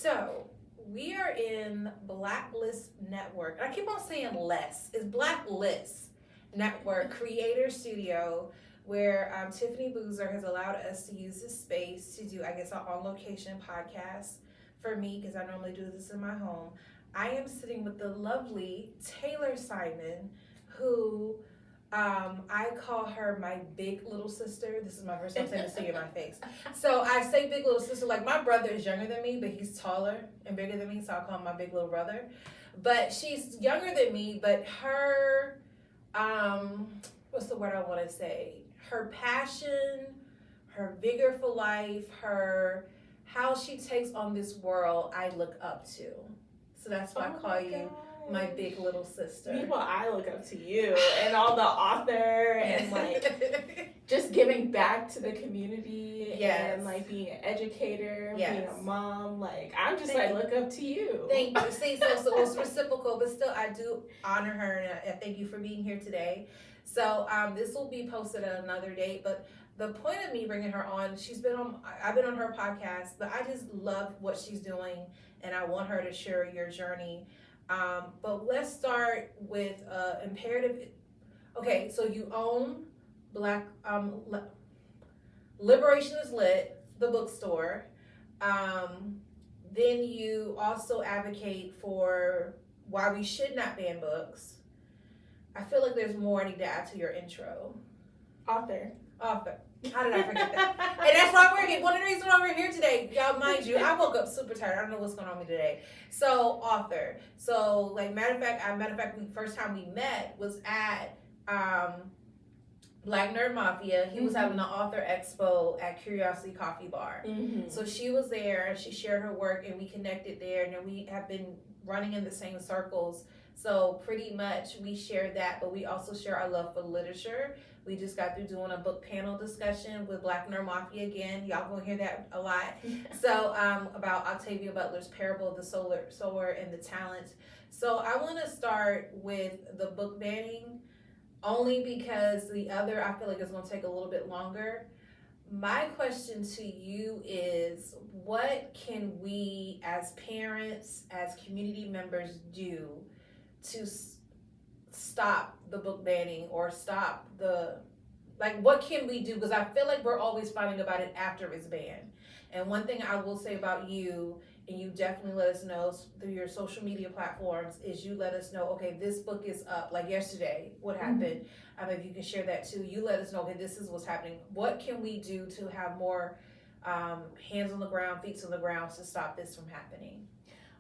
So we are in Blacklist Network. I keep on saying less. It's Blacklist Network Creator Studio, where Tiffany Boozer has allowed us to use this space to do, I guess, an on location podcast for me, because I normally do this in my home. I am sitting with the lovely Tayler Simon, who I call her my big little sister. This is my first time saying this to you in my face. So I say big little sister. Like, my brother is younger than me, but he's taller and bigger than me, so I call him my big little brother. But she's younger than me, but her, what's the word I want to say? Her passion, her vigor for life, her how she takes on this world, I look up to. So that's why I call you my big little sister. Meanwhile, I look up to you and all the author and like just giving back to the community. Yes. And like being an educator, Yes. being a mom. Like I'm just look up to you. Thank you. See, so it's reciprocal, but still I do honor her, and I thank you for being here today. So this will be posted at another date, but the point of me bringing her on, I've been on her podcast, but I just love what she's doing, and I want her to share your journey. But let's start with imperative. Okay, so you own Liberation is Lit, the bookstore. Then you also advocate for why we should not ban books. I feel like there's more I need to add to your intro. Author. How did I forget that? And that's why we're here. One of the reasons why we're here today, y'all, mind you, I woke up super tired. I don't know what's going on with me today. So, author. So, like, matter of fact, the first time we met was at Black Nerd Mafia. He was having an author expo at Curiosity Coffee Bar. Mm-hmm. So she was there, and she shared her work, and we connected there, and then we have been running in the same circles. So pretty much we share that, but we also share our love for literature. We just got through doing a book panel discussion with Black Nerd Mafia again. Y'all gonna hear that a lot. So about Octavia Butler's Parable of the Sower and the Talents. So I want to start with the book banning, only because the other I feel like is gonna take a little bit longer. My question to you is, what can we as parents, as community members do to stop the book banning, or stop what can we do? Because I feel like we're always fighting about it after it's banned. And one thing I will say about you, and you definitely let us know through your social media platforms, is you let us know, okay, this book is up. Like yesterday, what happened? If you can share that too. You let us know, okay, this is what's happening. What can we do to have more hands on the ground, feet on the ground, to stop this from happening?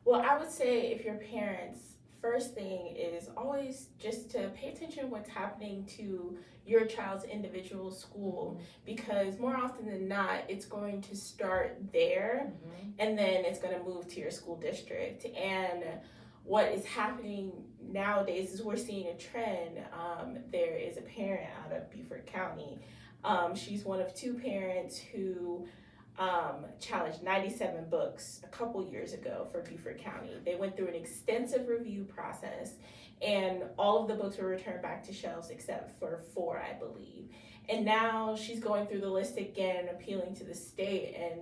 Well, I would say if you're parents, first thing is always just to pay attention to what's happening to your child's individual school, because more often than not, it's going to start there and then it's going to move to your school district. And what is happening nowadays is we're seeing a trend. There is a parent out of Beaufort County. She's one of two parents who challenged 97 books a couple years ago for Beaufort County. They went through an extensive review process, and all of the books were returned back to shelves except for 4, I believe. And now she's going through the list again, appealing to the state. And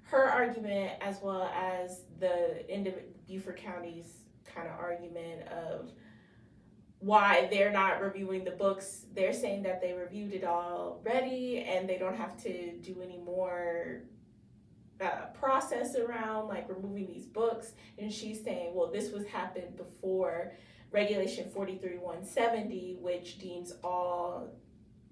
her argument, as well as the Beaufort County's kind of argument of why they're not reviewing the books, they're saying that they reviewed it already and they don't have to do any more process around like removing these books. And she's saying, well, this was happened before Regulation 43-170, which deems all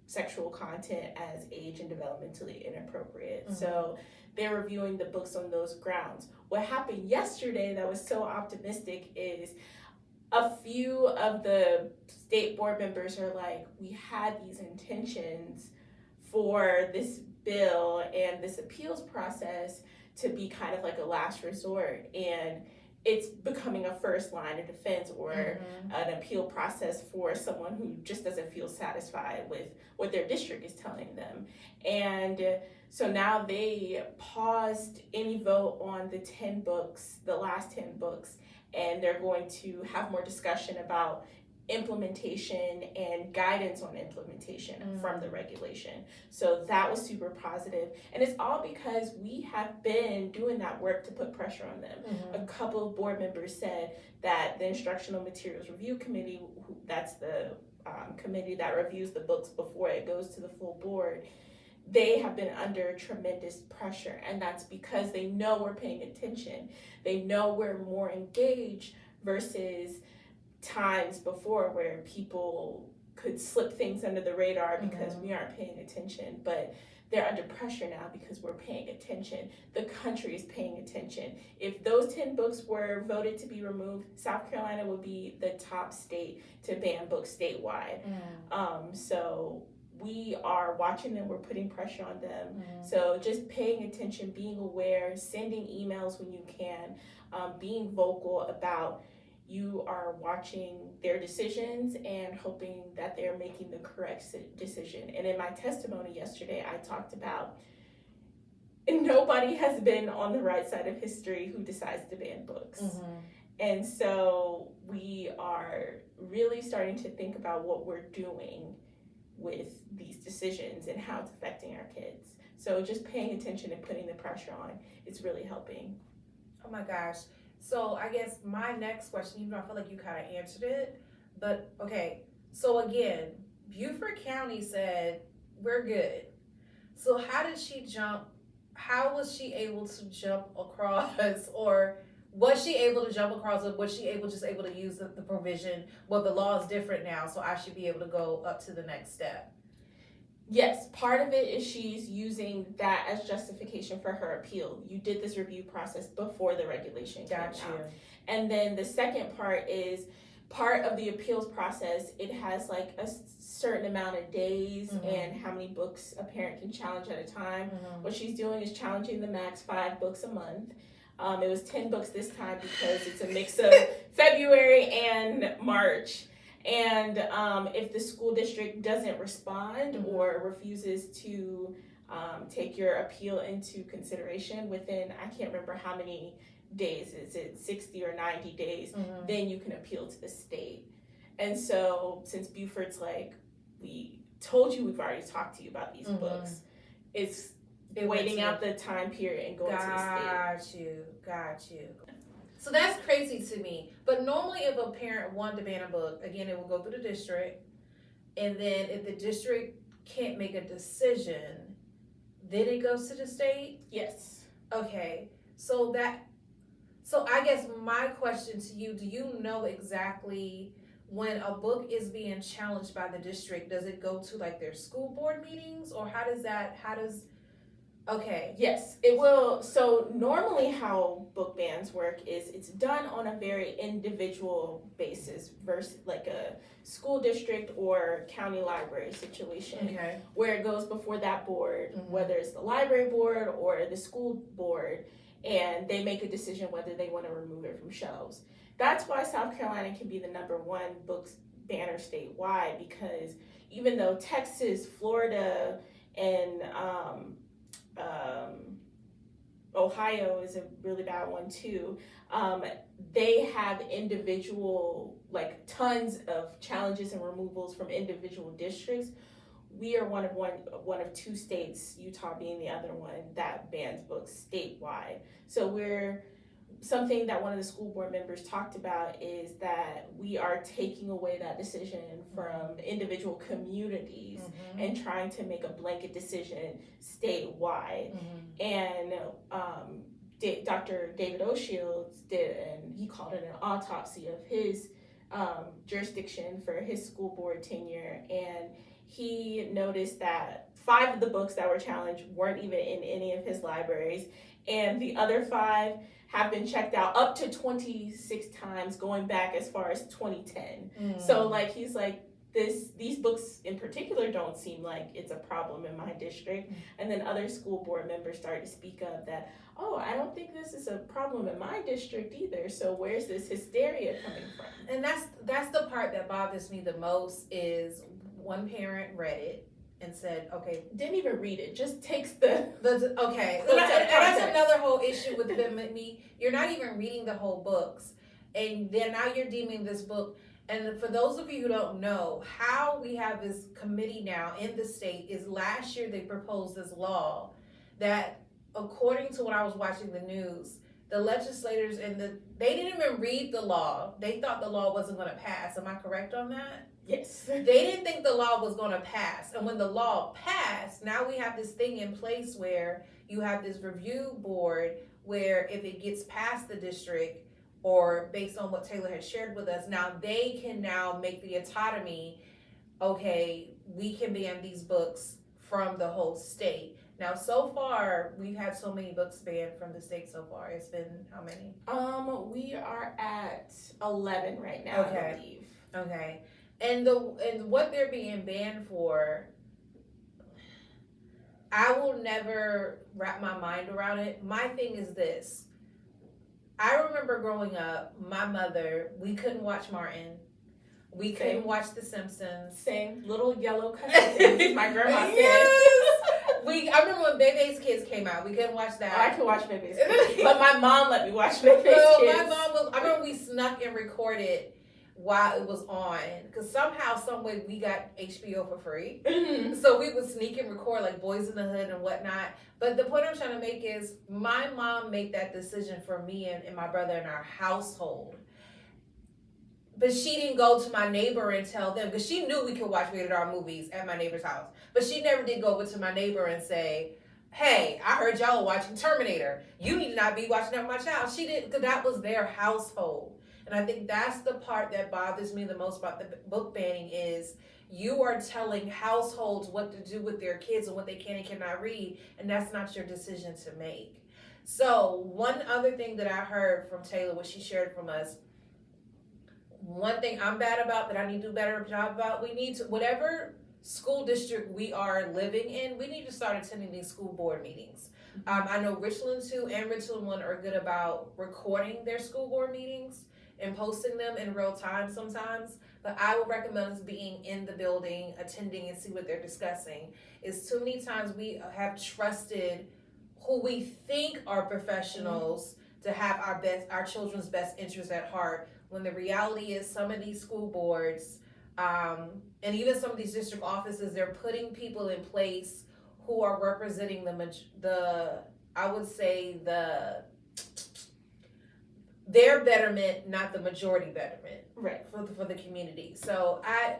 sexual content as age and developmentally inappropriate. So they're reviewing the books on those grounds. What happened yesterday that was so optimistic is a few of the state board members are like, we had these intentions for this bill and this appeals process to be kind of like a last resort, and it's becoming a first line of defense or an appeal process for someone who just doesn't feel satisfied with what their district is telling them. And so now they paused any vote on the last 10 books, and they're going to have more discussion about implementation and guidance on implementation from the regulation. So that was super positive. And it's all because we have been doing that work to put pressure on them. A couple of board members said that the Instructional Materials Review Committee, that's the committee that reviews the books before it goes to the full board, they have been under tremendous pressure, and that's because they know we're paying attention. They know we're more engaged versus times before where people could slip things under the radar because we aren't paying attention. But they're under pressure now because we're paying attention. The country is paying attention. If those 10 books were voted to be removed, South Carolina would be the top state to ban books statewide. So we are watching them, we're putting pressure on them. So just paying attention, being aware, sending emails when you can, being vocal about you are watching their decisions and hoping that they're making the correct decision. And in my testimony yesterday, I talked about nobody has been on the right side of history who decides to ban books. And so we are really starting to think about what we're doing with these decisions and how it's affecting our kids. So just paying attention and putting the pressure on is really helping. Oh my gosh. So I guess my next question, even though I feel like you kind of answered it, but okay. So again, Beaufort County said, we're good. So how was she able to jump across, or was she able to jump across, or was she just able to use the provision, well, the law is different now, so I should be able to go up to the next step? Yes, part of it is she's using that as justification for her appeal. You did this review process before the regulation came out. And then the second part is part of the appeals process. It has like a certain amount of days and how many books a parent can challenge at a time. What she's doing is challenging the max 5 books a month. It was 10 books this time because it's a mix of February and March. And if the school district doesn't respond or refuses to take your appeal into consideration within, I can't remember how many days, is it 60 or 90 days, then you can appeal to the state. And so since Beaufort's like, we told you we've already talked to you about these books, it's waiting out the time period and going to the state. Got you. So that's crazy to me. But normally if a parent wanted to ban a book, again, it will go through the district. And then if the district can't make a decision, then it goes to the state? Yes. Okay. So I guess my question to you, do you know exactly when a book is being challenged by the district, does it go to like their school board meetings, or okay. Yes, it will. So normally how book bans work is it's done on a very individual basis versus like a school district or county library situation, where it goes before that board, whether it's the library board or the school board, and they make a decision whether they want to remove it from shelves. That's why South Carolina can be the #1 books banner statewide, because even though Texas, Florida, and Ohio is a really bad one too. They have individual, like tons of challenges and removals from individual districts. We are one of 2 states, Utah being the other one, that bans books statewide. So something that one of the school board members talked about is that we are taking away that decision from individual communities and trying to make a blanket decision statewide. And Dr. David O'Shields did, and he called it an autopsy of his jurisdiction for his school board tenure, and he noticed that 5 of the books that were challenged weren't even in any of his libraries, and the other 5 have been checked out up to 26 times, going back as far as 2010. So like he's like, these books in particular don't seem like it's a problem in my district. And then other school board members started to speak up that, oh, I don't think this is a problem in my district either. So where's this hysteria coming from? And that's the part that bothers me the most, is one parent read it and said, okay, didn't even read it, just takes the okay. And that's another whole issue with them and me. You're not even reading the whole books, and then now you're deeming this book. And for those of you who don't know, how we have this committee now in the state is last year they proposed this law that, according to when I was watching the news, the legislators they didn't even read the law. They thought the law wasn't going to pass. Am I correct on that? Yes. They didn't think the law was going to pass. And when the law passed, now we have this thing in place where you have this review board where if it gets past the district, or based on what Tayler has shared with us, now they can now make the autonomy, okay, we can ban these books from the whole state. Now, so far, we've had so many books banned from the state so far. It's been how many? We are at 11 right now, Okay. I believe. Okay. And what they're being banned for, I will never wrap my mind around it. My thing is this. I remember growing up, my mother, we couldn't watch Martin. We couldn't watch The Simpsons. Same. Little yellow cousin, my grandma said. Yes. I remember when Bebe's Kids came out. We couldn't watch that. I could watch Bebe's Kids. But my mom let me watch Bebe's Kids. My mom I remember we snuck and recorded while it was on. Because somehow, some way, we got HBO for free. Mm-hmm. So we would sneak and record like Boys in the Hood and whatnot. But the point I'm trying to make is my mom made that decision for me and my brother in our household. But she didn't go to my neighbor and tell them, because she knew we could watch rated R movies at my neighbor's house. But she never did go over to my neighbor and say, hey, I heard y'all are watching Terminator. You need to not be watching that with my child. She didn't, because that was their household. And I think that's the part that bothers me the most about the book banning is you are telling households what to do with their kids and what they can and cannot read, and that's not your decision to make. So one other thing that I heard from Tayler, what she shared from us, one thing I'm bad about that I need to do a better job about, we need to, whatever school district we are living in, we need to start attending these school board meetings. I know Richland 2 and Richland 1 are good about recording their school board meetings and posting them in real time sometimes, but I would recommend us being in the building, attending and see what they're discussing. It's too many times we have trusted who we think are professionals to have our children's best interests at heart, when the reality is some of these school boards, and even some of these district offices, they're putting people in place who are representing their betterment, not the majority betterment, right, for the community. So I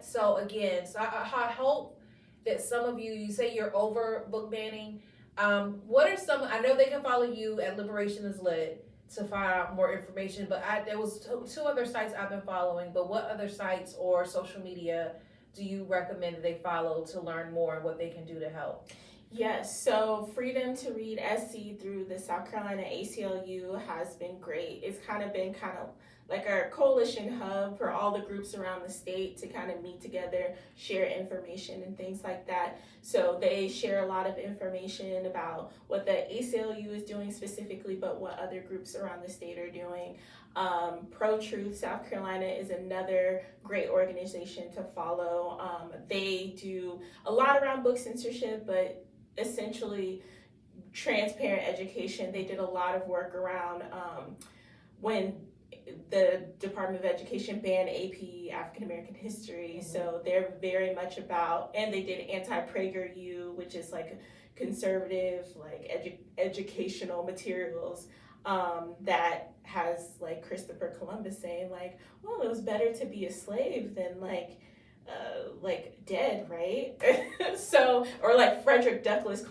hope that some of you say you're over book banning. What are some? I know they can follow you at Liberation is Lit to find out more information, but there was two other sites I've been following. But what other sites or social media do you recommend that they follow to learn more and what they can do to help? Yes, so Freedom to Read SC through the South Carolina ACLU has been great. It's been like our coalition hub for all the groups around the state to kind of meet together, share information and things like that. So they share a lot of information about what the ACLU is doing specifically, but what other groups around the state are doing. Pro Truth South Carolina is another great organization to follow. They do a lot around book censorship, but essentially transparent education. They did a lot of work around when the Department of Education banned AP African American history. Mm-hmm. So they're very much about, and they did anti-PragerU, which is like conservative, like educational materials that has like Christopher Columbus saying like, well, it was better to be a slave than like dead, right? So, or like Frederick Douglass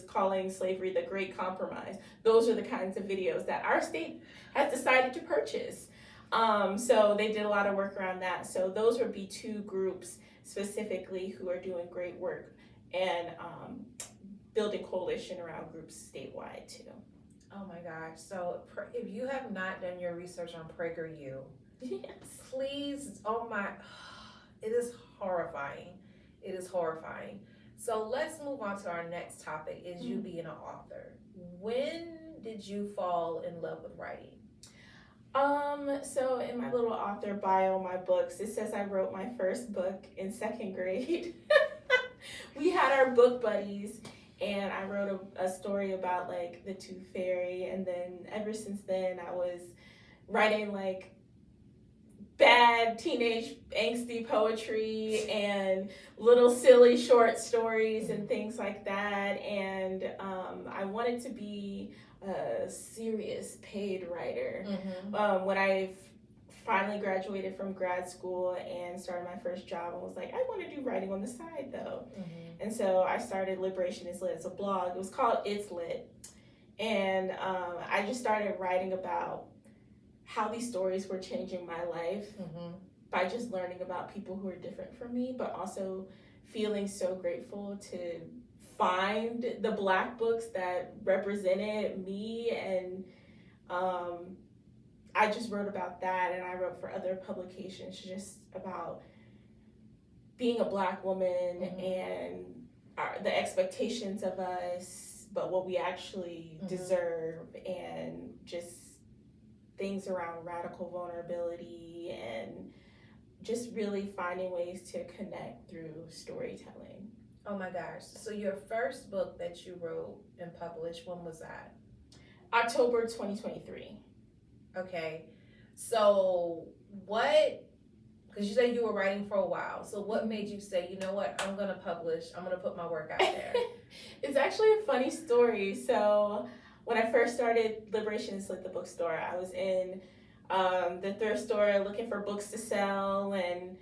calling slavery the Great Compromise. Those are the kinds of videos that our state has decided to purchase. So they did a lot of work around that. So those would be two groups specifically who are doing great work and building coalition around groups statewide too. Oh my gosh. So if you have not done your research on PragerU, yes, please, it is horrifying. It is horrifying. So let's move on to our next topic, is you being an author. When did you fall in love with writing? So in my little author bio, my books, it says I wrote my first book in second grade. We had our book buddies, and I wrote a story about like the Tooth Fairy, and then ever since then I was writing like bad teenage angsty poetry and little silly short stories and things like that. And I wanted to be a serious paid writer. When I finally graduated from grad school and started my first job, I was like, I want to do writing on the side though. And so I started Liberation is Lit. It's a blog. It was called It's Lit. And I just started writing about how these stories were changing my life by just learning about people who are different from me, but also feeling so grateful to find the Black books that represented me. And I just wrote about that, and I wrote for other publications just about being a Black woman and the expectations of us, but what we actually deserve, and just things around radical vulnerability and just really finding ways to connect through storytelling. Oh my gosh. So your first book that you wrote and published, when was that? October 2023. Okay. So what, because you said you were writing for a while. So what made you say, you know what, I'm going to publish, I'm going to put my work out there? It's actually a funny story. So when I first started Liberation is Lit, the bookstore, I was in the thrift store looking for books to sell, and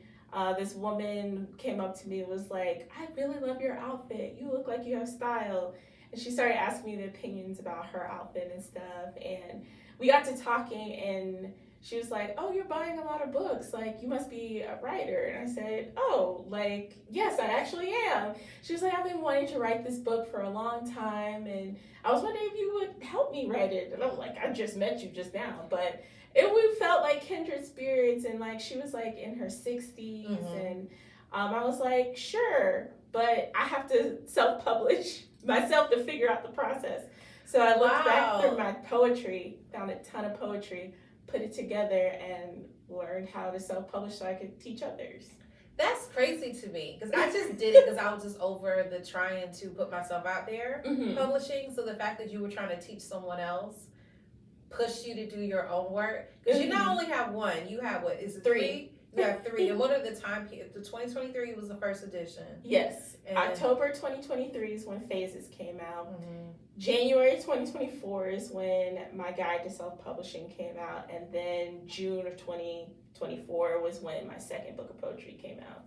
this woman came up to me and was like, I really love your outfit. You look like you have style. And she started asking me the opinions about her outfit and stuff. And we got to talking, and she was like, oh, you're buying a lot of books. Like, you must be a writer. And I said, oh, like, yes, I actually am. She was like, I've been wanting to write this book for a long time, and I was wondering if you would help me write it. And I was like, I just met you just now. But we felt like kindred spirits, and like she was like in her 60s, and I was like, sure, but I have to self-publish myself to figure out the process. So I looked back through my poetry, found a ton of poetry, put it together, and learned how to self-publish so I could teach others. That's crazy to me, because I just did it because I was just over the trying to put myself out there publishing. So the fact that you were trying to teach someone else pushed you to do your own work, because you not only have one, you have what is it, three? You have three. And what are the time periods? The 2023 was the first edition. Yes. And October 2023 is when Phases came out. January 2024 is when my guide to self-publishing came out, and then June of 2024 was when my second book of poetry came out.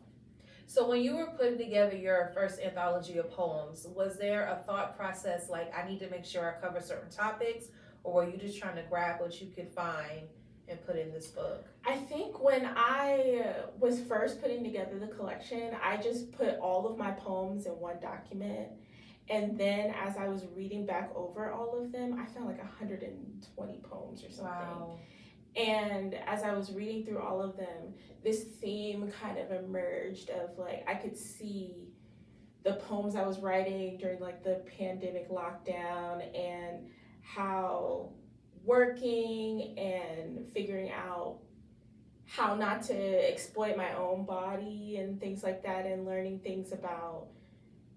So when you were putting together your first anthology of poems, was there a thought process like, I need to make sure I cover certain topics, or were you just trying to grab what you could find and put in this book? I think when I was first putting together the collection, I just put all of my poems in one document. And then as I was reading back over all of them, I found like 120 poems or something. Wow. And as I was reading through all of them, this theme kind of emerged of like, I could see the poems I was writing during like the pandemic lockdown, and how working and figuring out how not to exploit my own body and things like that, and learning things about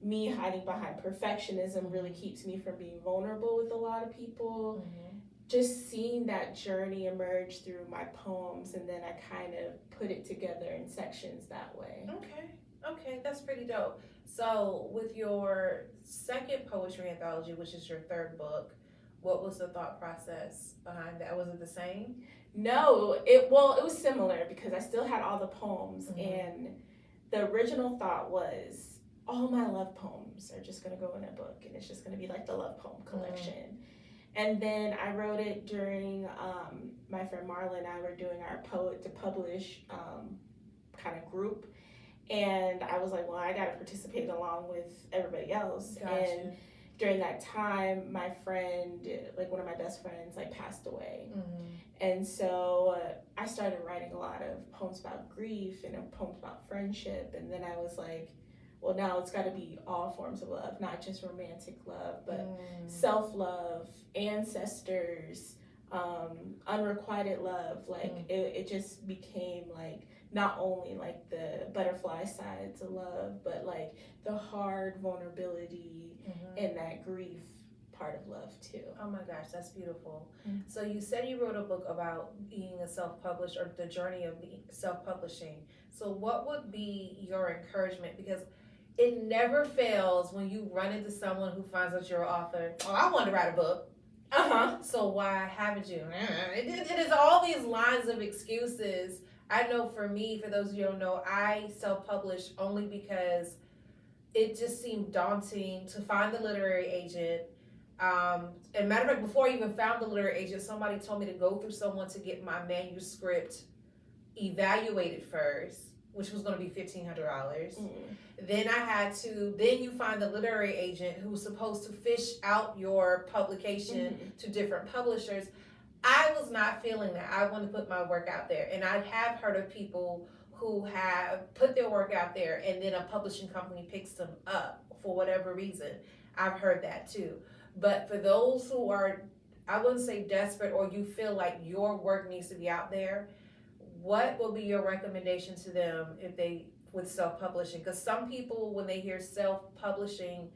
me hiding behind perfectionism really keeps me from being vulnerable with a lot of people. Just seeing that journey emerge through my poems, and then I kind of put it together in sections that way. Okay, that's pretty dope. So with your second poetry anthology, which is your third book, what was the thought process behind that? Was it the same? No, it was similar, because I still had all the poems, and the original thought was all my love poems are just going to go in a book, and it's just going to be like the love poem collection. And then I wrote it during my friend Marla and I were doing our Poet to Publish kind of group, and I was like, well, I got to participate along with everybody else. Gotcha. And during that time, my friend, like one of my best friends, like passed away. And so I started writing a lot of poems about grief and poems about friendship. And then I was like, well, now it's got to be all forms of love, not just romantic love, but self-love, ancestors, unrequited love. Like it just became like not only like the butterfly sides of love, but like the hard vulnerability and that grief part of love too. Oh my gosh, that's beautiful. Mm-hmm. So you said you wrote a book about being a self-published, or the journey of being self-publishing. So what would be your encouragement? Because it never fails when you run into someone who finds out you're an author. Oh, I want to write a book. So why haven't you? It is all these lines of excuses. I know for me, for those of you who don't know, I self-published only because it just seemed daunting to find the literary agent. And matter of fact, before I even found the literary agent, somebody told me to go through someone to get my manuscript evaluated first, which was going to be $1,500. Then I had to. Then you find the literary agent who's supposed to fish out your publication to different publishers. I was not feeling that. I want to put my work out there, and I have heard of people who have put their work out there, and then a publishing company picks them up for whatever reason. I've heard that too. But for those who are, I wouldn't say desperate, or you feel like your work needs to be out there, what will be your recommendation to them if they with self-publishing? Because some people, when they hear self-publishing,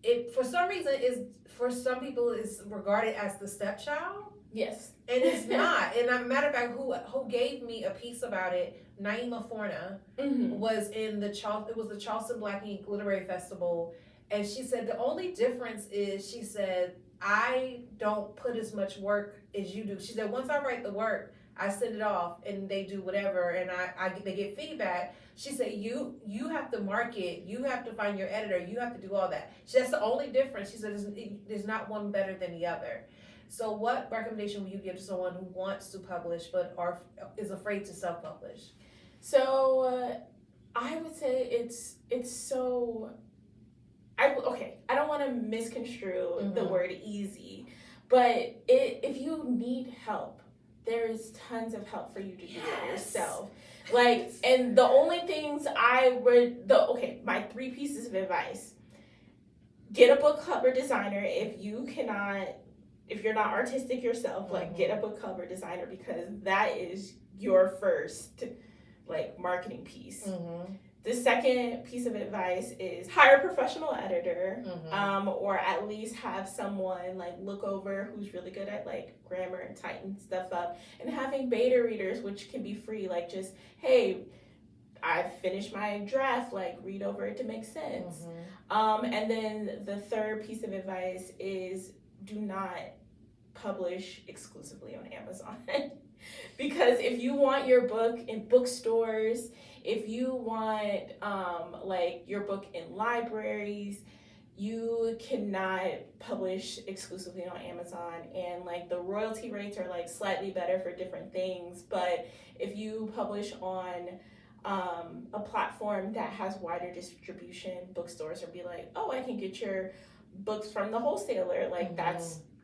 it for some reason is for some people is regarded as the stepchild. Yes. And it's not. And a matter of fact, who gave me a piece about it, Naima Forna, was in the Charleston Black Ink Literary Festival, and she said the only difference is, she said, I don't put as much work as you do. She said once I write the work, I send it off and they do whatever, and they get feedback. She said you have to market, you have to find your editor, you have to do all that. That's the only difference. She said there's not one better than the other. So what recommendation would you give to someone who wants to publish but is afraid to self-publish? So I would say it's so. I don't want to misconstrue the word easy, but if you need help, there's tons of help for you to do it yourself. Like, and the only things my 3 pieces of advice: get a book cover designer if you're not artistic yourself, like get a book cover designer, because that is your first marketing piece. The second piece of advice is hire a professional editor, or at least have someone look over who's really good at grammar and tighten stuff up, and having beta readers, which can be free, just, hey, I finished my draft, read over it to make sense. And then the third piece of advice is do not publish exclusively on Amazon. Because if you want your book in bookstores, if you want your book in libraries, you cannot publish exclusively on Amazon. And the royalty rates are slightly better for different things, but if you publish on a platform that has wider distribution, bookstores will be oh, I can get your books from the wholesaler.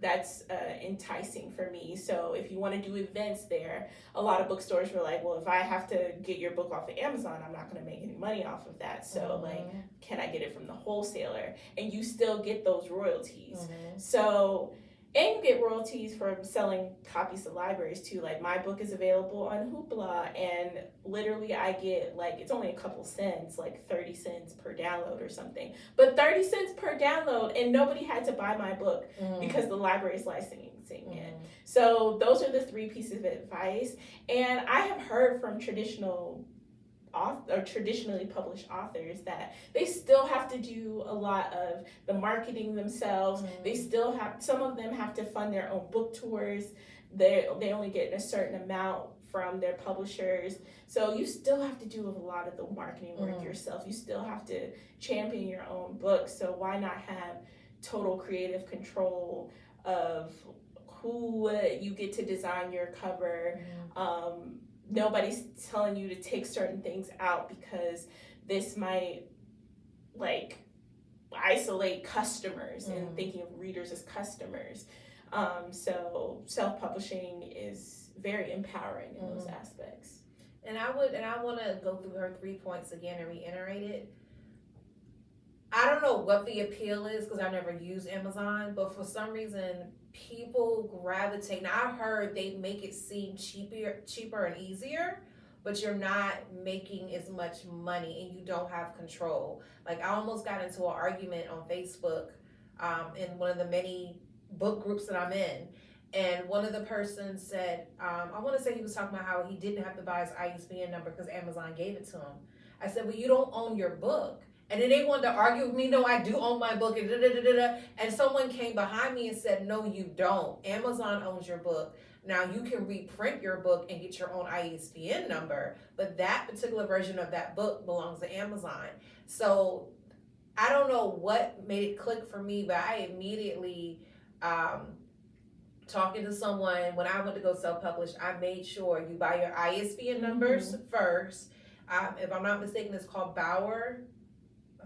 That's enticing for me. So if you want to do events there, a lot of bookstores were well, if I have to get your book off of Amazon, I'm not going to make any money off of that. So can I get it from the wholesaler? And you still get those royalties. So, and you get royalties from selling copies to libraries too. My book is available on Hoopla, and literally I get it's only a couple cents, 30 cents per download or something. But 30 cents per download, and nobody had to buy my book because the library is licensing it. So those are the 3 pieces of advice. And I have heard from traditionally published authors that they still have to do a lot of the marketing themselves. They still some of them have to fund their own book tours. They only get a certain amount from their publishers. So you still have to do a lot of the marketing work yourself. You still have to champion your own book. So why not have total creative control of who you get to design your cover? Nobody's telling you to take certain things out because this might isolate customers and thinking of readers as customers. So self-publishing is very empowering in those aspects. And I want to go through her 3 points again and reiterate it. I don't know what the appeal is because I never used Amazon, but for some reason people gravitate. Now I heard they make it seem cheaper and easier, but you're not making as much money and you don't have control. I almost got into an argument on Facebook in one of the many book groups that I'm in. And one of the persons said, I want to say he was talking about how he didn't have to buy his ISBN number because Amazon gave it to him. I said, well, you don't own your book. And then they wanted to argue with me. No, I do own my book. And, and someone came behind me and said, no, you don't. Amazon owns your book. Now, you can reprint your book and get your own ISBN number, but that particular version of that book belongs to Amazon. So I don't know what made it click for me, but I immediately, talking to someone, when I went to go self-publish, I made sure you buy your ISBN numbers first. If I'm not mistaken, it's called Bauer.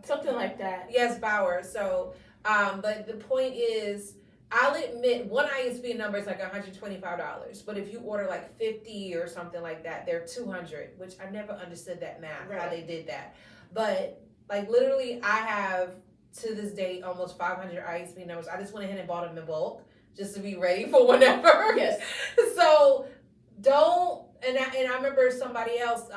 Something like that. Yes, Bauer. So, but the point is, I'll admit one ISBN number is like $125, but if you order like 50 or something like that, they're $200, which I never understood that math, how they did that. But like literally, I have to this day almost 500 ISBN numbers. I just went ahead and bought them in bulk just to be ready for whenever. Yes. So don't. And I remember somebody else,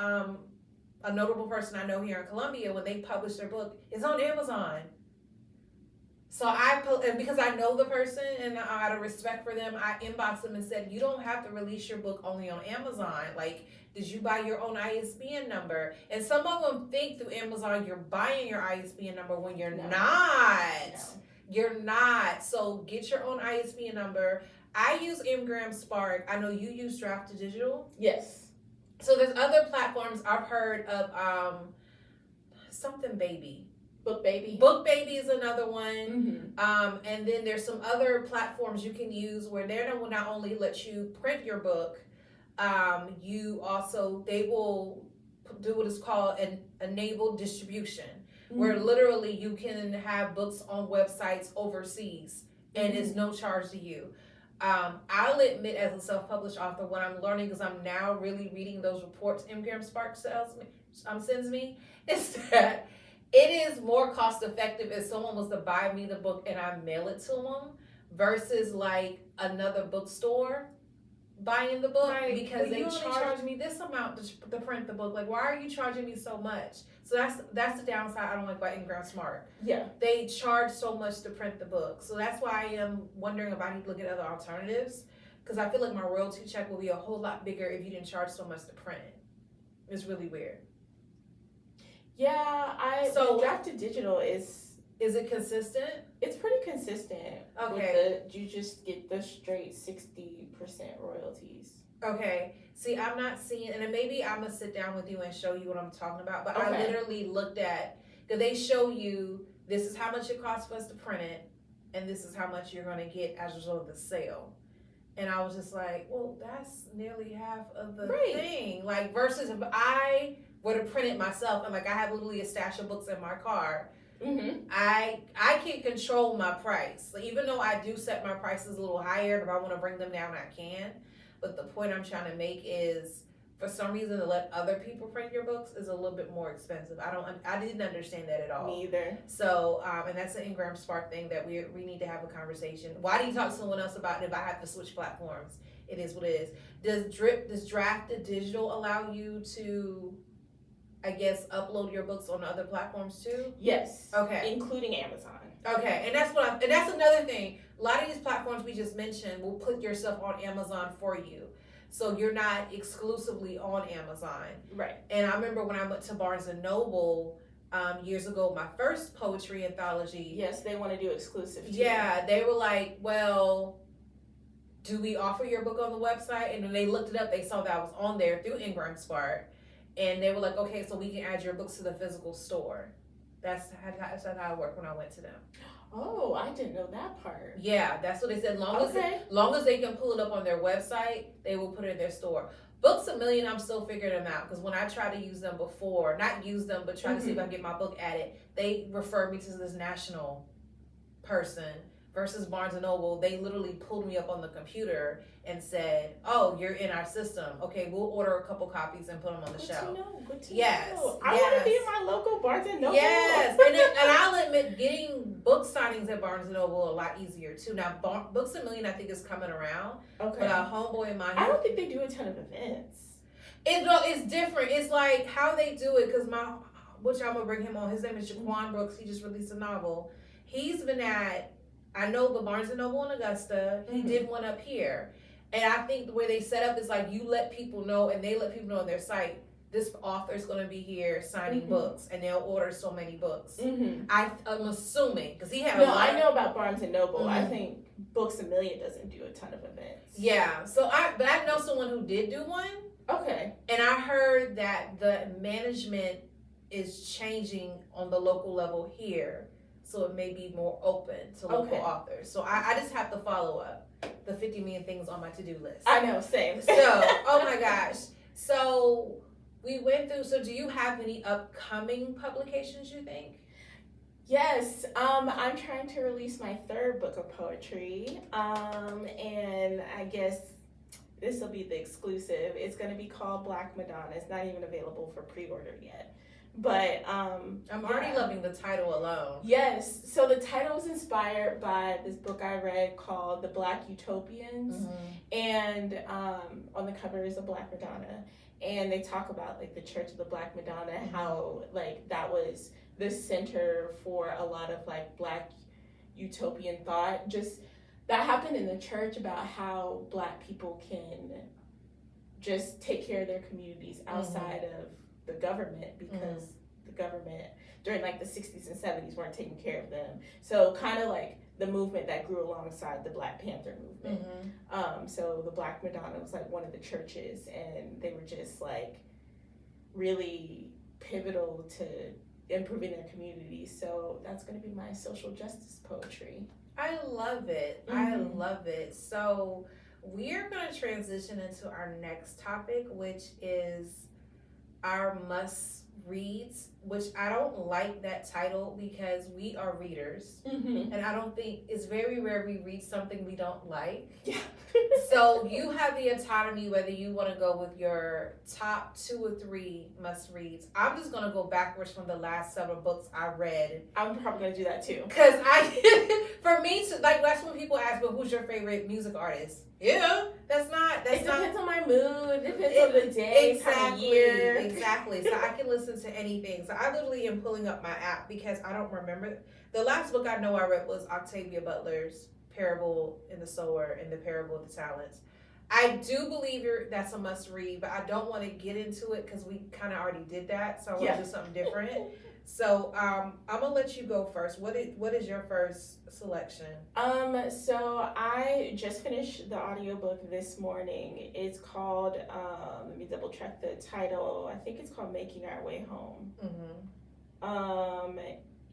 a notable person I know here in Columbia, when they published their book, it's on Amazon. So and because I know the person and out of respect for them, I inboxed them and said, you don't have to release your book only on Amazon. Like, did you buy your own ISBN number? And some of them think through Amazon you're buying your ISBN number when you're not. No. You're not. So get your own ISBN number. I use Ngram Spark. I know you use Draft to Digital. Yes. So there's other platforms I've heard of, something baby. Book Baby. Book Baby is another one. And then there's some other platforms you can use where they will not only let you print your book, they will do what is called an enabled distribution, where literally you can have books on websites overseas and it's no charge to you. I'll admit, as a self-published author, what I'm learning, because I'm now really reading those reports Ngram Spark sends me, is that it is more cost effective if someone was to buy me the book and I mail it to them versus like another bookstore buying the book, because they charge me this amount to print the book. Like, why are you charging me so much? So that's the downside I don't like about Ngram Smart. Yeah. They charge so much to print the book. So that's why I am wondering if I need to look at other alternatives, because I feel like my royalty check will be a whole lot bigger if you didn't charge so much to print it. It's really weird. Yeah, Draft to Digital is it consistent? It's pretty consistent. Okay. You just get the straight 60% royalties. Okay. See, I'm not seeing, and then maybe I'm gonna sit down with you and show you what I'm talking about. But okay. I literally looked at, because they show you this is how much it costs for us to print it, and this is how much you're gonna get as a result of the sale. And I was just like, well, that's nearly half of the thing. Like, versus if I were to print it myself, and like I have literally a stash of books in my car. I can control my price. Like, even though I do set my prices a little higher, if I want to bring them down, I can. But the point I'm trying to make is, for some reason, to let other people print your books is a little bit more expensive. I didn't understand that at all. Me either. So, and that's an Ngram Spark thing that we need to have a conversation. Why do you talk to someone else about it if I have to switch platforms? It is what it is. Does Draft to Digital allow you to, I guess, upload your books on other platforms too? Yes. Okay. Including Amazon. Okay, and that's another thing. A lot of these platforms we just mentioned will put your stuff on Amazon for you. So you're not exclusively on Amazon. Right. And I remember when I went to Barnes & Noble years ago, my first poetry anthology. Yes, they want to do exclusive. Yeah, they were like, well, do we offer your book on the website? And when they looked it up, they saw that I was on there through Ngram Spark. And they were like, okay, so we can add your books to the physical store. That's how it worked when I went to them. Oh, I didn't know that part. Yeah, that's what they said. Long as they can pull it up on their website, they will put it in their store. Books A Million, I'm still figuring them out, because when I tried to use them before, not use them, but try to see if I can get my book added, they referred me to this national person. Versus Barnes & Noble, they literally pulled me up on the computer and said, oh, you're in our system. Okay, we'll order a couple copies and put them on the shelf. Good to yes. know. I want to be in my local Barnes & Noble. Yes, and I'll admit, getting book signings at Barnes & Noble a lot easier too. Now, Books A Million, I think, is coming around. Okay. But a homeboy of mine, I don't think they do a ton of events. It's different. It's like how they do it, because which I'm gonna bring him on. His name is Jaquan Brooks. He just released a novel. He's been at I know the Barnes and Noble in Augusta. He did one up here, and I think the way they set up is like you let people know, and they let people know on their site. This author is going to be here signing books, and they'll order so many books. I'm assuming because he had a lot. I know about Barnes and Noble. I think Books A Million doesn't do a ton of events. Yeah, but I know someone who did do one. Okay. And I heard that the management is changing on the local level here, so it may be more open to local authors. So I just have to follow up the 50 million things on my to-do list. I know, same. So, oh my gosh. So we went through, so do you have any upcoming publications you think? Yes, I'm trying to release my 3rd book of poetry, and I guess this will be the exclusive. It's going to be called Black Madonna. It's not even available for pre-order yet. But I'm already loving the title alone. Yes. So the title was inspired by this book I read called The Black Utopians. And on the cover is a Black Madonna. And they talk about like the Church of the Black Madonna, how like that was the center for a lot of like Black utopian thought. Just that happened in the church about how Black people can just take care of their communities outside of the government, because the government during like the 60s and 70s weren't taking care of them. So kind of like the movement that grew alongside the Black Panther movement. So the Black Madonna was like one of the churches, and they were just like really pivotal to improving their communities. So that's going to be my social justice poetry. I love it. I love it. So we're going to transition into our next topic, which is our must reads, which I don't like that title because we are readers. And I don't think it's very rare we read something we don't like. Yeah. So you have the autonomy whether you want to go with your top 2 or 3 must reads. I'm just going to go backwards from the last several books I read. I'm probably going to do that too. Because for me, like that's when people ask, well, who's your favorite music artist? Yeah, it depends on my mood. It depends on the day, time of year. Exactly. So I can listen to anything. So I literally am pulling up my app because I don't remember. The last book I know I read was Octavia Butler's Parable in the Sower and the Parable of the Talents. I do believe that's a must read, but I don't want to get into it because we kind of already did that. So I want to do something different. So I'm gonna let you go first. What is your first selection? So I just finished the audiobook this morning. It's called let me double check the title. I think it's called Making Our Way Home.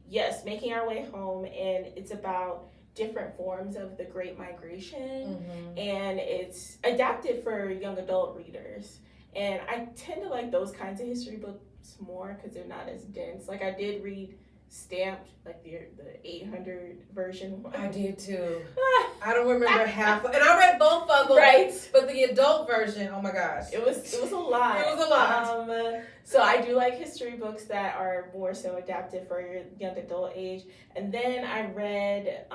Yes, Making Our Way Home, and it's about different forms of the Great Migration, and it's adapted for young adult readers. And I tend to like those kinds of history books more because they're not as dense. Like I did read Stamped, like the 800 version. I did too. I don't remember half, and I read both of them. Right. But the adult version, oh my gosh, it was a lot. It was a lot. So I do like history books that are more so adapted for your young adult age. And then I read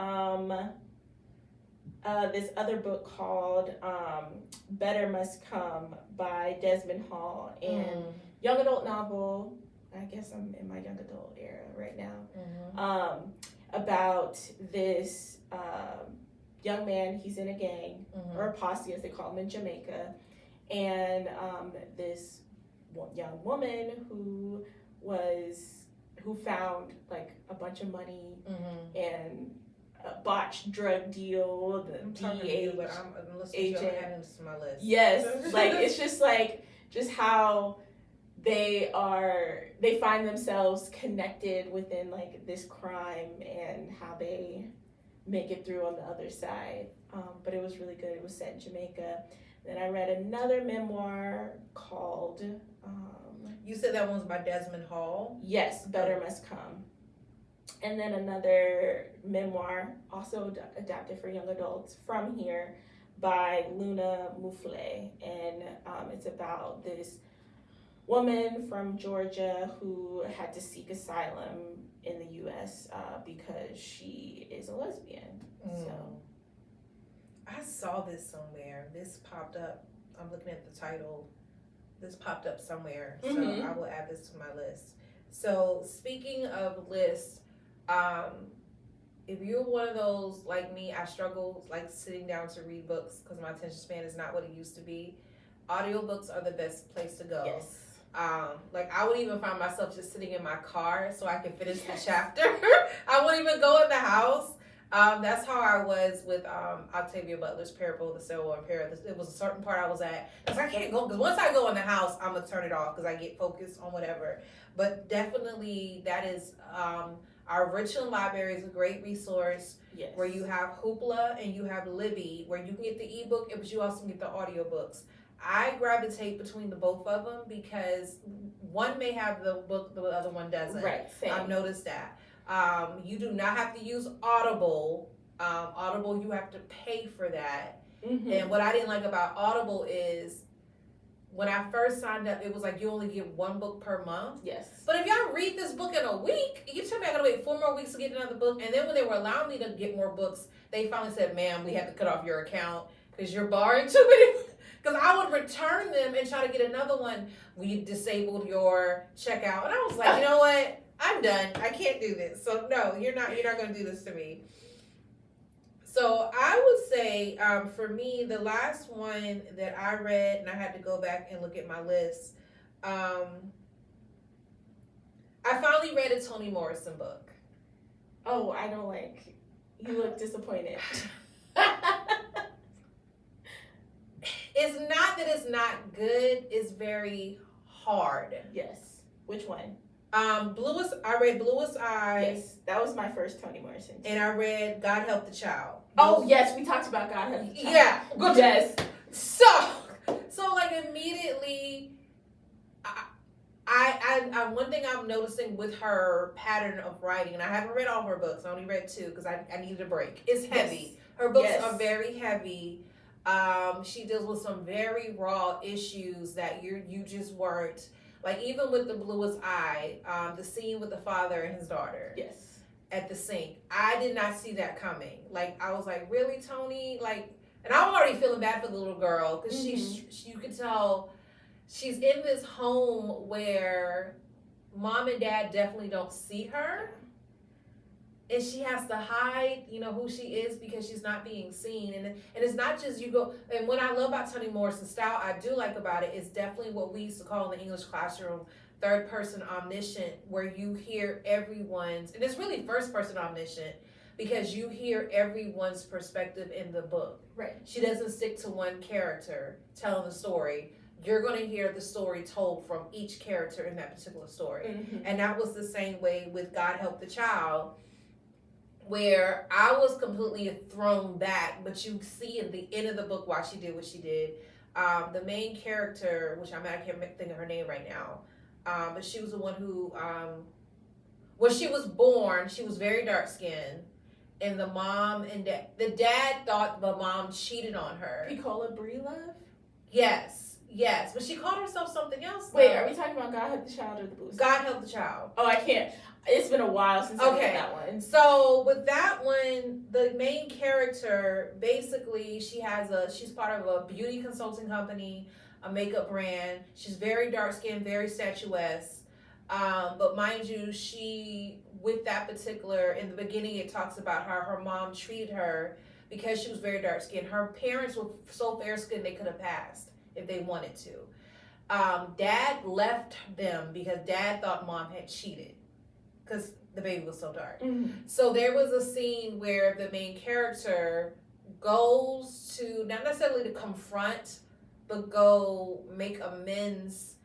this other book called Better Must Come by Desmond Hall, and young adult novel. I guess I'm in my young adult era right now. About this young man, he's in a gang or a posse as they call them in Jamaica, and this young woman who found like a bunch of money and a botched drug deal. The DEA agent. To my list. Yes, like it's just how they find themselves connected within like this crime and how they make it through on the other side. But it was really good. It was set in Jamaica. Then I read another memoir called you said that one's by Desmond Hall? Yes, Better Must Come. And then another memoir, also adapted for young adults, From Here, by Luna Mouflé. And it's about this woman from Georgia who had to seek asylum in the U.S. Because she is a lesbian. So I saw this somewhere. This popped up. I'm looking at the title. This popped up somewhere. So I will add this to my list. So speaking of lists, if you're one of those like me, I struggle like sitting down to read books because my attention span is not what it used to be. Audiobooks are the best place to go. Yes. Like I would even find myself just sitting in my car so I can finish the chapter. I wouldn't even go in the house. That's how I was with Octavia Butler's Parable of the Sower and Parable. It was a certain part I was at because I can't go because once I go in the house, I'm gonna turn it off because I get focused on whatever. But definitely that is our Richland Library is a great resource. Yes. Where you have Hoopla and you have Libby, where you can get the ebook, but you also can get the audiobooks. I gravitate between the both of them because one may have the book, the other one doesn't. Right, same. I've noticed that. You do not have to use Audible. Audible, you have to pay for that. Mm-hmm. And what I didn't like about Audible is when I first signed up, it was like you only get one book per month. Yes. But if y'all read this book in a week, you tell me I gotta wait 4 more weeks to get another book. And then when they were allowing me to get more books, they finally said, ma'am, we have to cut off your account because you're borrowing too many. Because I would return them and try to get another one. We disabled your checkout. And I was like, you know what? I'm done. I can't do this. So no, you're not going to do this to me. So I would say for me, the last one that I read, and I had to go back and look at my list. I finally read a Toni Morrison book. Oh, I don't like. You look disappointed. It's not that it's not good. It's very hard. Yes. Which one? I read Bluest Eyes. Yes, that was my first Toni Morrison. And I read God Help the Child. Oh yes, we talked about God Help the Child. Yeah. Yes. So like immediately, I one thing I'm noticing with her pattern of writing, and I haven't read all her books. I only read 2 because I needed a break. It's heavy. Yes. Her books are very heavy. She deals with some very raw issues that you just weren't. Like, even with The Bluest Eye, the scene with the father and his daughter. Yes. At the sink. I did not see that coming. Like, I was like, really, Toni? Like, and I'm already feeling bad for the little girl. Because you could tell she's in this home where mom and dad definitely don't see her. And she has to hide, who she is because she's not being seen. And it's not just you go. And what I love about Toni Morrison's style, I do like about it, is definitely what we used to call in the English classroom third person omniscient, where you hear everyone's, and it's really first person omniscient because you hear everyone's perspective in the book. Right. She doesn't stick to one character telling the story. You're going to hear the story told from each character in that particular story. Mm-hmm. And that was the same way with God Help the Child, where I was completely thrown back, but you see in the end of the book why she did what she did. The main character, which I can't think of her name right now, but she was the one who, when she was born, she was very dark skinned, and the mom and the dad thought the mom cheated on her. Piccola Breelove? Yes, but she called herself something else. Wait, are we talking about God Help the Child or the Bluest? God Help the Child. Oh, I can't. It's been a while since I read that one. So with that one, the main character, basically, she's part of a beauty consulting company, a makeup brand. She's very dark skinned, very statuesque. But mind you, with that particular, in the beginning, it talks about how her mom treated her because she was very dark skinned. Her parents were so fair skinned they could have passed if they wanted to. Dad left them because dad thought mom had cheated because the baby was so dark. Mm-hmm. So there was a scene where the main character goes to, not necessarily to confront, but go make amends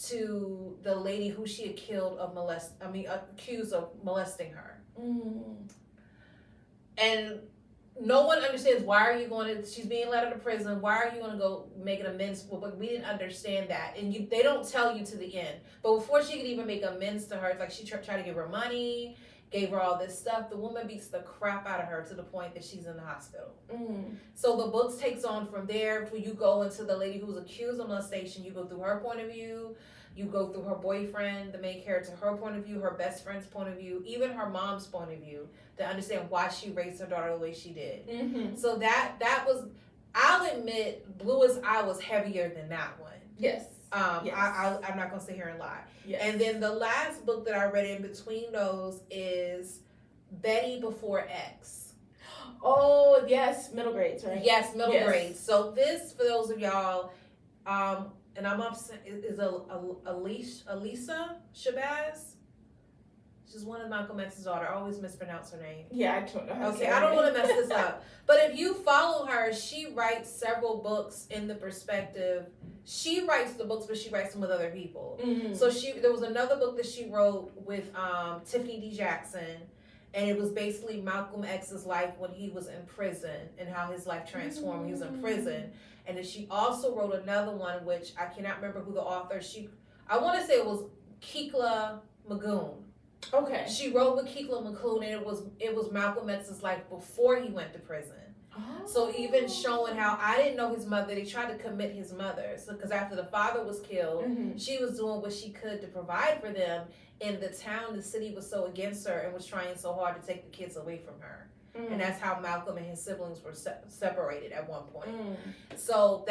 to the lady who she had killed accused of molesting her. Mm. And no one understands, why are you going to, she's being let out of prison, why are you going to go make an amends? But we didn't understand that. And they don't tell you to the end. But before she could even make amends to her, it's like she tried to give her money, gave her all this stuff. The woman beats the crap out of her to the point that she's in the hospital. Mm. So the book takes on from there. When you go into the lady who's accused of molestation, you go through her point of view. You go through her boyfriend, the main character, her point of view, her best friend's point of view, even her mom's point of view, to understand why she raised her daughter the way she did. Mm-hmm. So that was, I'll admit, Bluest Eye was heavier than that one. Yes. Yes. I'm not going to sit here and lie. Yes. And then the last book that I read in between those is Betty Before X. Oh, yes, middle grades, right? Yes, middle grades. So this, for those of y'all, and I'm upset, is Elisa Shabazz. She's one of Malcolm X's daughter. I always mispronounce her name. Yeah, I don't know how to say I don't her want to name. mess this up. But if you follow her, she writes several books in the perspective. She writes the books, but she writes them with other people. Mm-hmm. So there was another book that she wrote with Tiffany D. Jackson, and it was basically Malcolm X's life when he was in prison and how his life transformed when he was in prison. And then she also wrote another one, which I cannot remember who the author. I want to say it was Kekla Magoon. Okay. She wrote with Kekla Magoon, and it was Malcolm X's life before he went to prison. Oh. So even showing how I didn't know his mother, they tried to commit his mother. So because after the father was killed, she was doing what she could to provide for them. In the town, the city was so against her and was trying so hard to take the kids away from her. And that's how Malcolm and his siblings were separated at one point. So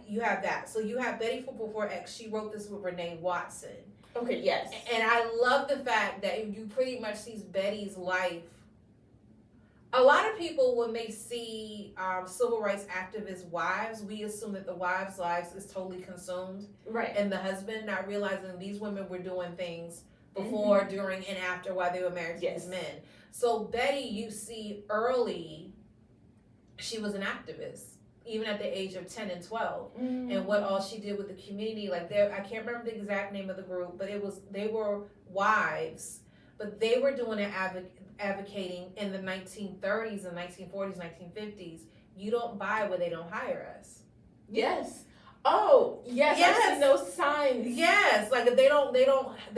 you have that. So you have Betty Before X. She wrote this with Renee Watson. Okay, yes. And I love the fact that you pretty much see Betty's life. A lot of people, when they see civil rights activist wives, we assume that the wives' lives is totally consumed. Right. And the husband, not realizing these women were doing things before, during, and after while they were married to these men. So Betty, you see early, she was an activist, even at the age of 10 and 12. And what all she did with the community, like I can't remember the exact name of the group, but they were wives, but they were doing it advocating in the 1930s and 1940s, 1950s. You don't buy where they don't hire us. Yes. Oh, yes. I've seen those signs. Yes, like if they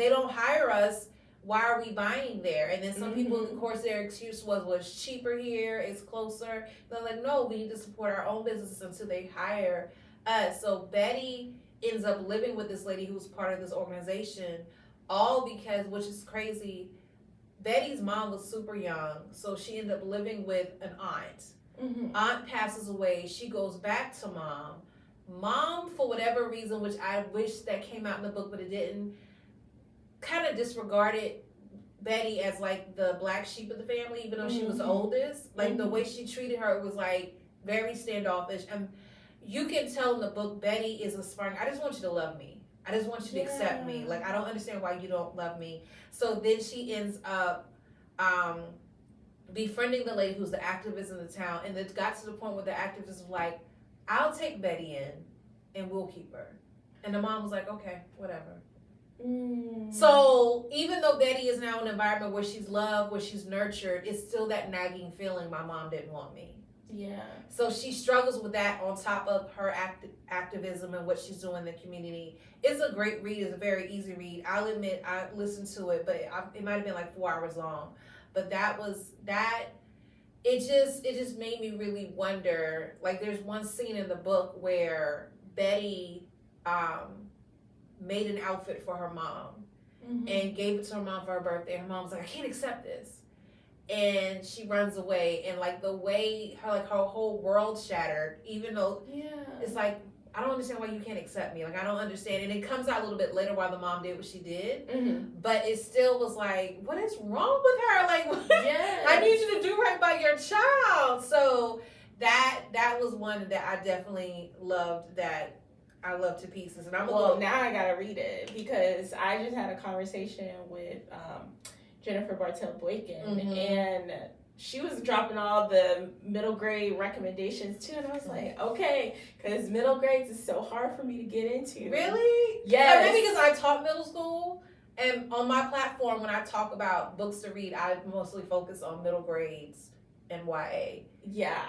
don't hire us, why are we buying there? And then some people, of course, their excuse was, well, it's cheaper here, it's closer. They're like, no, we need to support our own businesses until they hire us. So Betty ends up living with this lady who's part of this organization, all because, which is crazy, Betty's mom was super young, so she ended up living with an aunt. Aunt passes away. She goes back to mom. Mom, for whatever reason, which I wish that came out in the book, but it didn't, kind of disregarded Betty as like the black sheep of the family, even though she was the oldest. Like the way she treated her was like very standoffish. And you can tell in the book, Betty is aspiring, I just want you to love me. I just want you to accept me. Like, I don't understand why you don't love me. So then she ends up befriending the lady who's the activist in the town. And it got to the point where the activist was like, I'll take Betty in and we'll keep her. And the mom was like, okay, whatever. So even though Betty is now in an environment where she's loved, where she's nurtured, it's still that nagging feeling, my mom didn't want me. Yeah. So she struggles with that on top of her activism and what she's doing in the community. It's a great read. It's a very easy read. I'll admit I listened to it, but it might have been like 4 hours long. But it just made me really wonder. Like there's one scene in the book where Betty made an outfit for her mom and gave it to her mom for her birthday. Her mom was like, I can't accept this. And she runs away, and like the way her whole world shattered, even though it's like, I don't understand why you can't accept me. Like, I don't understand. And it comes out a little bit later why the mom did what she did. But it still was like, what is wrong with her? Like, I need you to do right by your child. So that was one that I definitely loved, that I love to pieces. And now I gotta read it, because I just had a conversation with Jennifer Bartell Boykin, and she was dropping all the middle grade recommendations too, and I was like, okay, because middle grades is so hard for me to get into. Really? Yes. Maybe because I taught middle school, and on my platform, when I talk about books to read, I mostly focus on middle grades and YA. Yeah,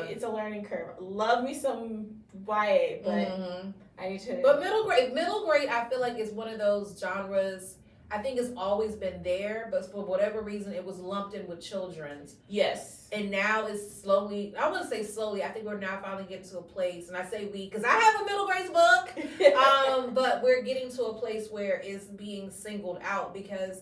it's a learning curve. Love me some YA, but I need to. But middle grade, I feel like is one of those genres. I think it's always been there, but for whatever reason, it was lumped in with children's. Yes. And now it's slowly, I wouldn't say slowly, I think we're now finally getting to a place, and I say we, because I have a middle grades book, but we're getting to a place where it's being singled out, because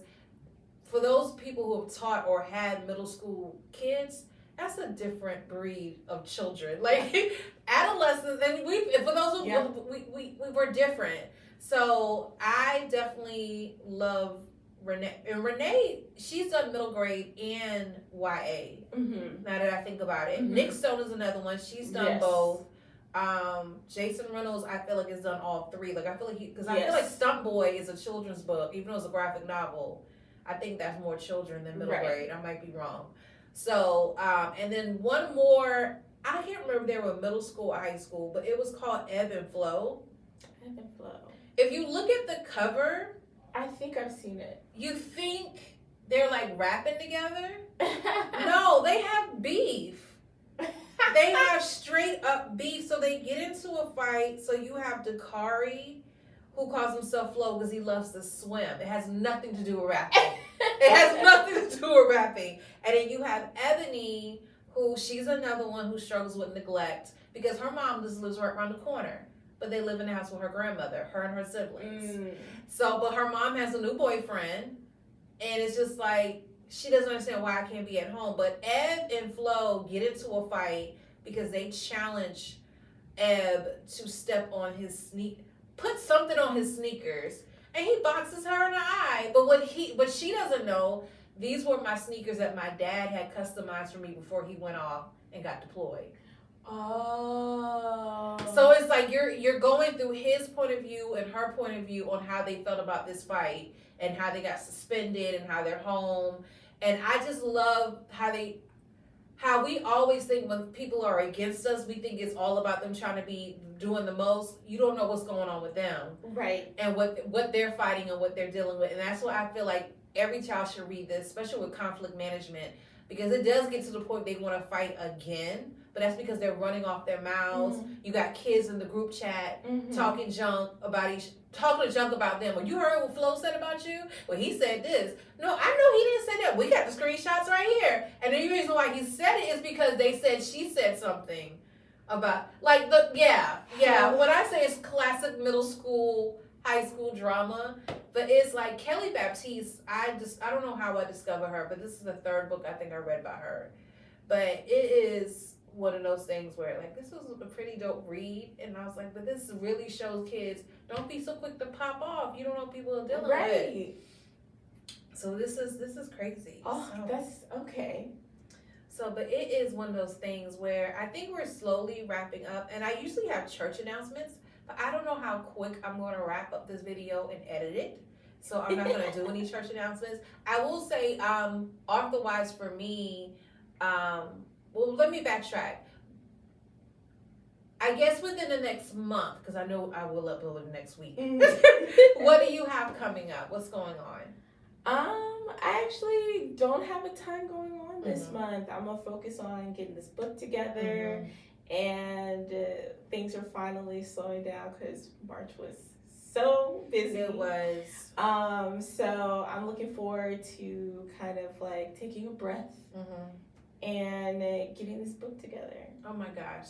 for those people who have taught or had middle school kids, that's a different breed of children. Like, adolescents, and for those who, we were different. So I definitely love Renee, she's done middle grade and YA. Now that I think about it, Nick Stone is another one. She's done both. Jason Reynolds, I feel like has done all three. Like I feel like I feel like Stunt Boy is a children's book, even though it's a graphic novel. I think that's more children than middle grade. I might be wrong. So, and then one more. I can't remember if they were middle school or high school, but it was called Ebb and Flow. Ebb and Flow. If you look at the cover, I think I've seen it. You think they're like rapping together? No, they have beef. They have straight up beef. So they get into a fight. So you have Dakari, who calls himself Flo because he loves to swim. It has nothing to do with rapping. It has nothing to do with rapping. And then you have Ebony, who she's another one who struggles with neglect because her mom just lives right around the corner. But they live in the house with her grandmother, her and her siblings. So, but her mom has a new boyfriend, and it's just like, she doesn't understand why I can't be at home. But Eb and Flo get into a fight because they challenge Eb to step on put something on his sneakers, and he boxes her in the eye. But she doesn't know, these were my sneakers that my dad had customized for me before he went off and got deployed. Oh. So it's like you're going through his point of view and her point of view on how they felt about this fight and how they got suspended and how they're home. And I just love how we always think when people are against us, we think it's all about them trying to be doing the most. You don't know what's going on with them. Right. And what they're fighting and what they're dealing with. And that's why I feel like every child should read this, especially with conflict management, because it does get to the point they want to fight again. But that's because they're running off their mouths. You got kids in the group chat talking junk about them. Well, you heard what Flo said about you? Well, he said this. No, I know he didn't say that. We got the screenshots right here. And the reason why he said it is because they said she said something about, like, When I say it's classic middle school, high school drama, but it's like Kelly Baptiste. I don't know how I discovered her, but this is the third book I think I read by her. But it is one of those things where, like, this was a pretty dope read, and I was like, but this really shows kids, don't be so quick to pop off. You don't know what people are dealing with. So this is crazy. Oh, that's okay. So, but it is one of those things where I think we're slowly wrapping up, and I usually have church announcements, but I don't know how quick I'm going to wrap up this video and edit it. So I'm not going to do any church announcements. I will say, author-wise for me, well, let me backtrack. I guess within the next month, because I know I will upload it next week. What do you have coming up? What's going on? I actually don't have a ton going on this month. I'm gonna focus on getting this book together, and things are finally slowing down because March was so busy. It was. So I'm looking forward to kind of like taking a breath. And getting this book together. Oh my gosh.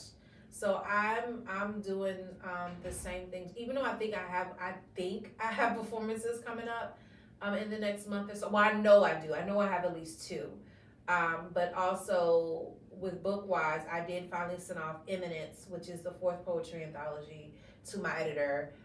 So I'm doing the same things. Even though I think I have performances coming up in the next month or so. Well, I know I do. I know I have at least two. But also with book-wise, I did finally send off Eminence, which is the 4th poetry anthology, to my editor.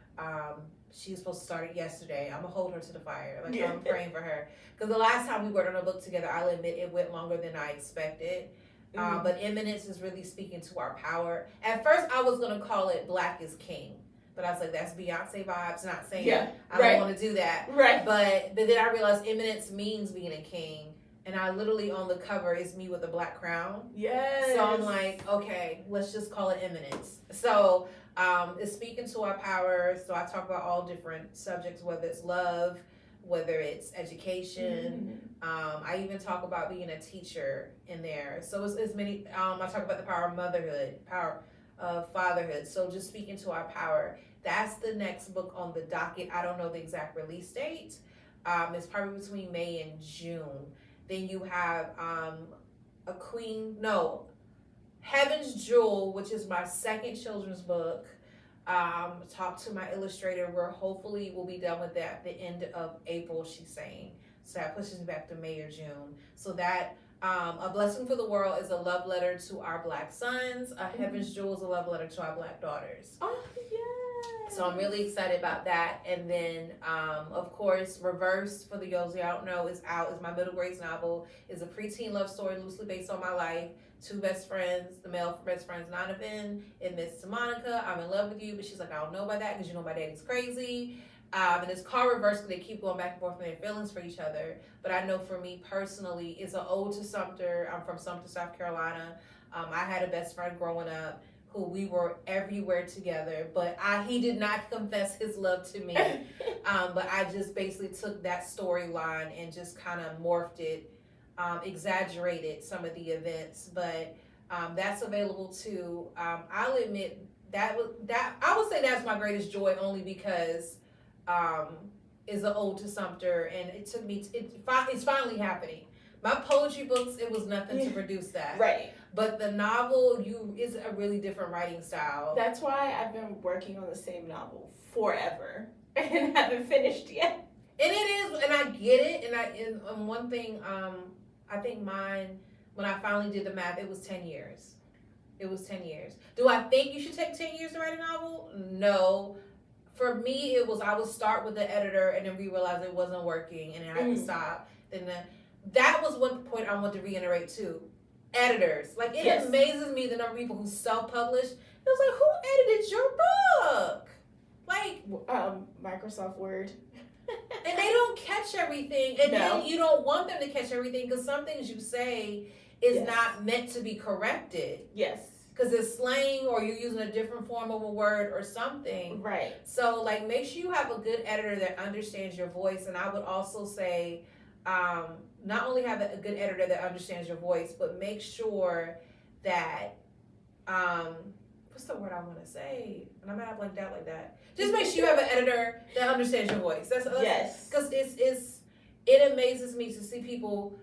She was supposed to start it yesterday. I'm gonna hold her to the fire. I'm praying for her. Because the last time we worked on a book together, I'll admit it went longer than I expected. But Eminence is really speaking to our power. At first, I was gonna call it Black is King. But I was like, that's Beyonce vibes, not saying I don't want to do that. Right. But then I realized Eminence means being a king. And I literally, on the cover, is me with a black crown. Yes. So I'm like, okay, let's just call it Eminence. So it's speaking to our power. So I talk about all different subjects, whether it's love, whether it's education. I even talk about being a teacher in there. So it's many, I talk about the power of motherhood, power of fatherhood. So just speaking to our power. That's the next book on the docket. I don't know the exact release date. It's probably between May and June. Then you have Heaven's Jewel, which is my second children's book. Talk to my illustrator. Hopefully we'll be done with that at the end of April, she's saying. So that pushes me back to May or June. So that A Blessing for the World is a love letter to our Black sons. Heaven's Jewel is a love letter to our Black daughters. Oh, yes. So I'm really excited about that. And then, of course, Reverse, for the those who don't know, is out. Is my middle grades novel. It's a preteen love story loosely based on my life. Two best friends, the male best friends, Donovan and Miss Monica. I'm in love with you, but she's like, I don't know about that because you know my daddy's crazy. And it's called Reverse because they keep going back and forth in their feelings for each other. But I know for me personally, it's an ode to Sumter. I'm from Sumter, South Carolina. I had a best friend growing up who we were everywhere together, but he did not confess his love to me. But I just basically took that storyline and just kind of morphed it, exaggerated some of the events. But that's available too. I'll admit that I would say that's my greatest joy, only because is an ode to Sumter, and it took me. It's finally happening. My poetry books, it was nothing to produce that. Right. But the novel, is a really different writing style. That's why I've been working on the same novel forever and haven't finished yet. And it is, and I get it. And one thing, I think mine, when I finally did the math, it was 10 years. It was 10 years. Do I think you should take 10 years to write a novel? No. For me, it was, I would start with the editor and then we realized it wasn't working and then I had to stop. That was one point I want to reiterate too. Editors. Like, it amazes me the number of people who self-publish. It was like, who edited your book? Like, Microsoft Word. And they don't catch everything. And then you don't want them to catch everything because some things you say is not meant to be corrected. Yes. Because it's slang or you're using a different form of a word or something. Right. So, like, make sure you have a good editor that understands your voice. And I would also say, not only have a good editor that understands your voice, but make sure that, what's the word I want to say? And I'm not blanked out like that. Just make sure you have an editor that understands your voice. That's yes. Because it amazes me to see people,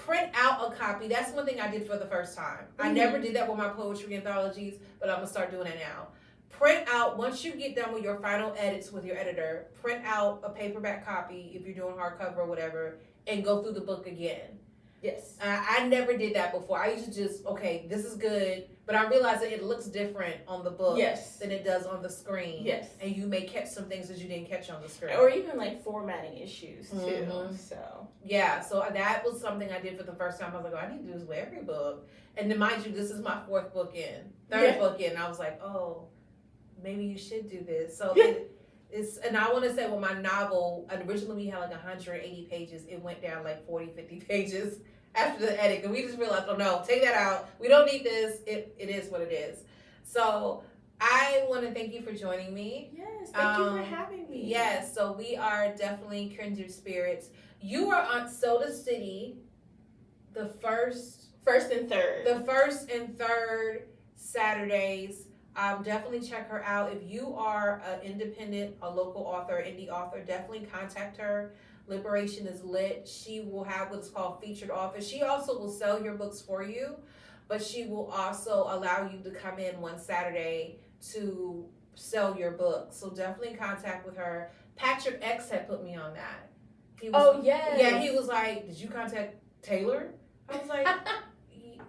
print out a copy. That's one thing I did for the first time. I never did that with my poetry anthologies, but I'm going to start doing it now. Print out, once you get done with your final edits with your editor, print out a paperback copy if you're doing hardcover or whatever, and go through the book again. Yes. I never did that before. I used to just, this is good, but I realized that it looks different on the book than it does on the screen. Yes. And you may catch some things that you didn't catch on the screen. Or even like formatting issues too. So yeah, so that was something I did for the first time. I was like, I need to do this with every book. And then mind you, this is my third book in. I was like, maybe you should do this. So and I want to say with my novel, originally we had like 180 pages. It went down like 40, 50 pages after the edit. And we just realized, take that out. We don't need this. It is what it is. So I want to thank you for joining me. Yes, thank you for having me. Yes, so we are definitely kindred spirits. You are on Soda City the first and third Saturdays. Definitely check her out. If you are an independent, a local author, indie author, definitely contact her. Liberation is lit. She will have what's called featured author. She also will sell your books for you, but she will also allow you to come in one Saturday to sell your book. So definitely contact with her. Patrick X had put me on that. He was, yeah, he was like, did you contact Tayler? I was like,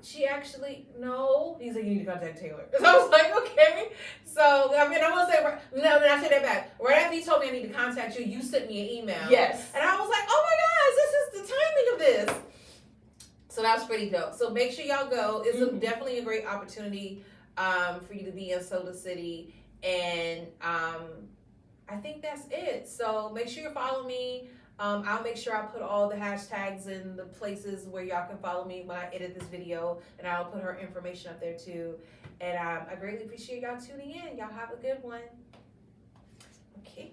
she actually, no. He's like, you need to contact Tayler. So I was like, okay. So, I mean, I want to say, I take that back. Right after he told me I need to contact you, you sent me an email. Yes. And I was like, oh my gosh, this is the timing of this. So that was pretty dope. So make sure y'all go. It's definitely a great opportunity for you to be in Soda City. And I think that's it. So make sure you follow me. I'll make sure I put all the hashtags in the places where y'all can follow me when I edit this video, and I'll put her information up there too. And I greatly appreciate y'all tuning in. Y'all have a good one. Okay.